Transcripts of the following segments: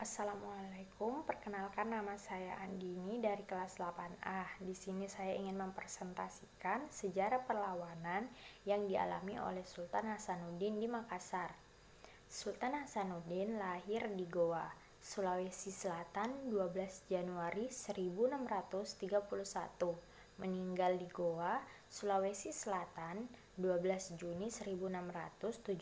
Assalamualaikum, perkenalkan nama saya Andini dari kelas 8A. Di sini saya ingin mempresentasikan sejarah perlawanan yang dialami oleh Sultan Hasanuddin di Makassar. Sultan Hasanuddin lahir di Goa, Sulawesi Selatan 12 Januari 1631, meninggal di Goa, Sulawesi Selatan 12 Juni 1670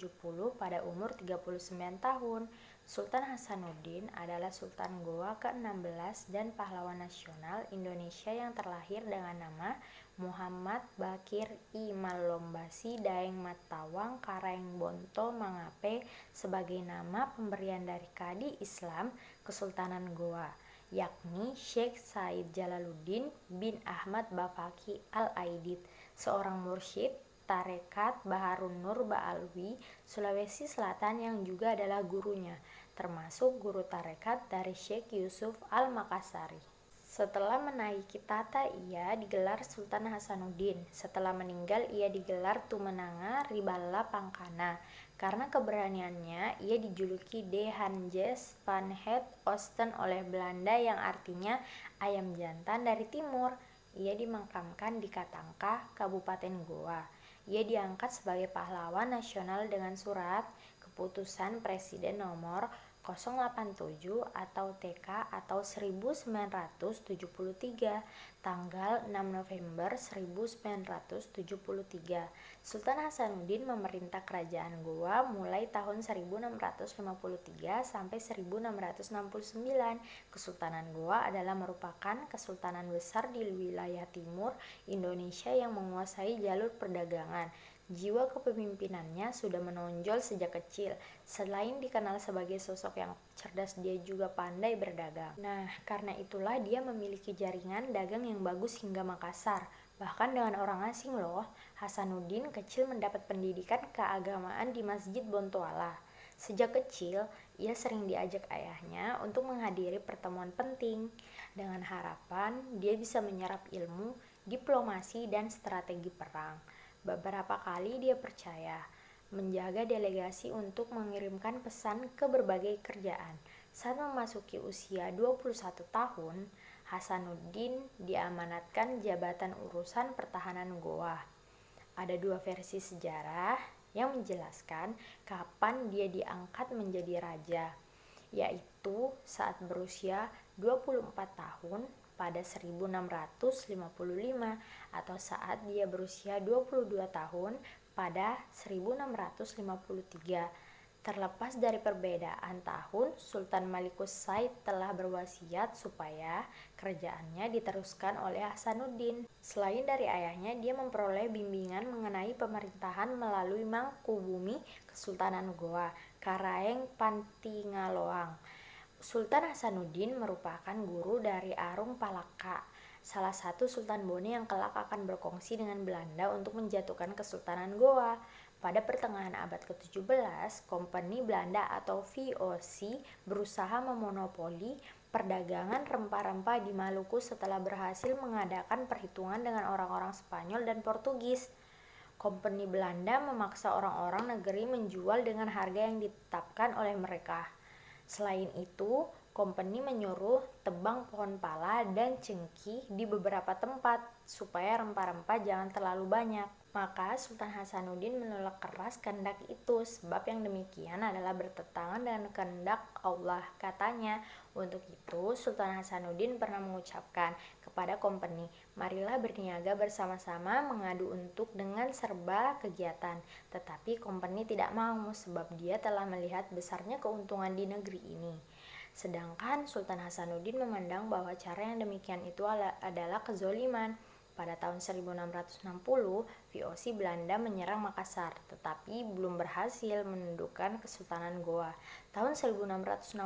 pada umur 39 tahun. Sultan Hasanuddin adalah Sultan Goa ke-16 dan pahlawan nasional Indonesia yang terlahir dengan nama Muhammad Bakir I Malombasi Daeng Matawang Karaeng Bonto Mangape sebagai nama pemberian dari Kadi Islam Kesultanan Goa, yakni Syekh Said Jalaluddin bin Ahmad Bafaki Al-Aidid, seorang mursyid Tarekat Baharun Nur Ba'alwi, Sulawesi Selatan yang juga adalah gurunya, termasuk guru tarekat dari Syekh Yusuf Al-Makassari. Setelah menaiki tata ia digelar Sultan Hasanuddin. Setelah meninggal ia digelar Tumenanga Ribala Pangkana. Karena keberaniannya ia dijuluki De Hanjes van het Oosten oleh Belanda yang artinya ayam jantan dari timur. Ia dimakamkan di Katangka, Kabupaten Goa. Ia diangkat sebagai pahlawan nasional dengan surat keputusan Presiden nomor 087 atau TK atau 1973 tanggal 6 November 1973. Sultan Hasanuddin memerintah kerajaan Goa mulai tahun 1653 sampai 1669. Kesultanan Goa adalah merupakan kesultanan besar di wilayah timur Indonesia yang menguasai jalur perdagangan. Jiwa kepemimpinannya sudah menonjol sejak kecil. Selain dikenal sebagai sosok yang cerdas, dia juga pandai berdagang. Nah, karena itulah dia memiliki jaringan dagang yang bagus hingga Makassar. Bahkan dengan orang asing loh. Hasanuddin kecil mendapat pendidikan keagamaan di Masjid Bontoala. Sejak kecil, ia sering diajak ayahnya untuk menghadiri pertemuan penting dengan harapan dia bisa menyerap ilmu, diplomasi, dan strategi perang. Beberapa kali dia percaya menjaga delegasi untuk mengirimkan pesan ke berbagai kerjaan. Saat memasuki usia 21 tahun, Hasanuddin diamanatkan jabatan urusan pertahanan Goa. Ada dua versi sejarah yang menjelaskan kapan dia diangkat menjadi raja, yaitu saat berusia 24 tahun pada 1655 atau saat dia berusia 22 tahun pada 1653. Terlepas dari perbedaan tahun, Sultan Malikus Said telah berwasiat supaya kerajaannya diteruskan oleh Hasanuddin. Selain dari ayahnya, dia memperoleh bimbingan mengenai pemerintahan melalui Mangkubumi Kesultanan Goa, Karaeng Pantingaloang. Sultan Hasanuddin merupakan guru dari Arung Palaka, salah satu Sultan Bone yang kelak akan berkongsi dengan Belanda untuk menjatuhkan Kesultanan Goa. Pada pertengahan abad ke-17, Kompeni Belanda atau VOC berusaha memonopoli perdagangan rempah-rempah di Maluku setelah berhasil mengadakan perhitungan dengan orang-orang Spanyol dan Portugis. Kompeni Belanda memaksa orang-orang negeri menjual dengan harga yang ditetapkan oleh mereka. Selain itu, kompeni menyuruh tebang pohon pala dan cengkih di beberapa tempat supaya rempah-rempah jangan terlalu banyak. Maka Sultan Hasanuddin menolak keras kehendak itu, sebab yang demikian adalah bertentangan dengan kehendak Allah. Katanya, untuk itu Sultan Hasanuddin pernah mengucapkan kepada kompeni, marilah berniaga bersama-sama mengadu untuk dengan serba kegiatan. Tetapi kompeni tidak mau, sebab dia telah melihat besarnya keuntungan di negeri ini. Sedangkan Sultan Hasanuddin memandang bahwa cara yang demikian itu adalah kezoliman. Pada tahun 1660, VOC Belanda menyerang Makassar, tetapi belum berhasil menundukkan Kesultanan Goa. Tahun 1667,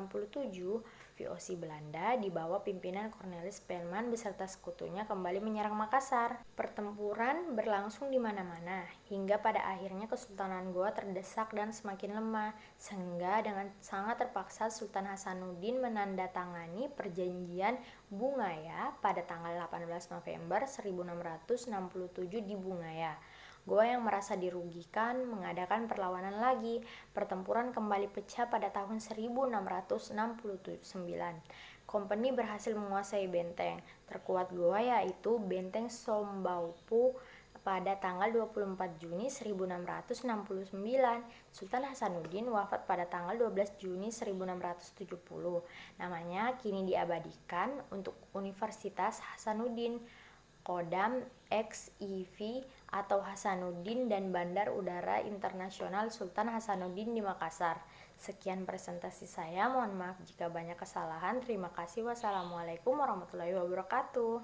VOC Belanda di bawah pimpinan Cornelis Spelman beserta sekutunya kembali menyerang Makassar. Pertempuran berlangsung di mana-mana, hingga pada akhirnya Kesultanan Goa terdesak dan semakin lemah, sehingga dengan sangat terpaksa Sultan Hasanuddin menandatangani perjanjian Bungaya pada tanggal 18 November 1667 di Bungaya. Goa yang merasa dirugikan mengadakan perlawanan lagi. Pertempuran kembali pecah pada tahun 1669. Kompeni berhasil menguasai benteng terkuat Goa, yaitu Benteng Sombaupu, pada tanggal 24 Juni 1669. Sultan Hasanuddin wafat pada tanggal 12 Juni 1670. Namanya kini diabadikan untuk Universitas Hasanuddin, Kodam XIV atau Hasanuddin, dan Bandar Udara Internasional Sultan Hasanuddin di Makassar. Sekian presentasi saya, mohon maaf jika banyak kesalahan. Terima kasih. Wassalamualaikum warahmatullahi wabarakatuh.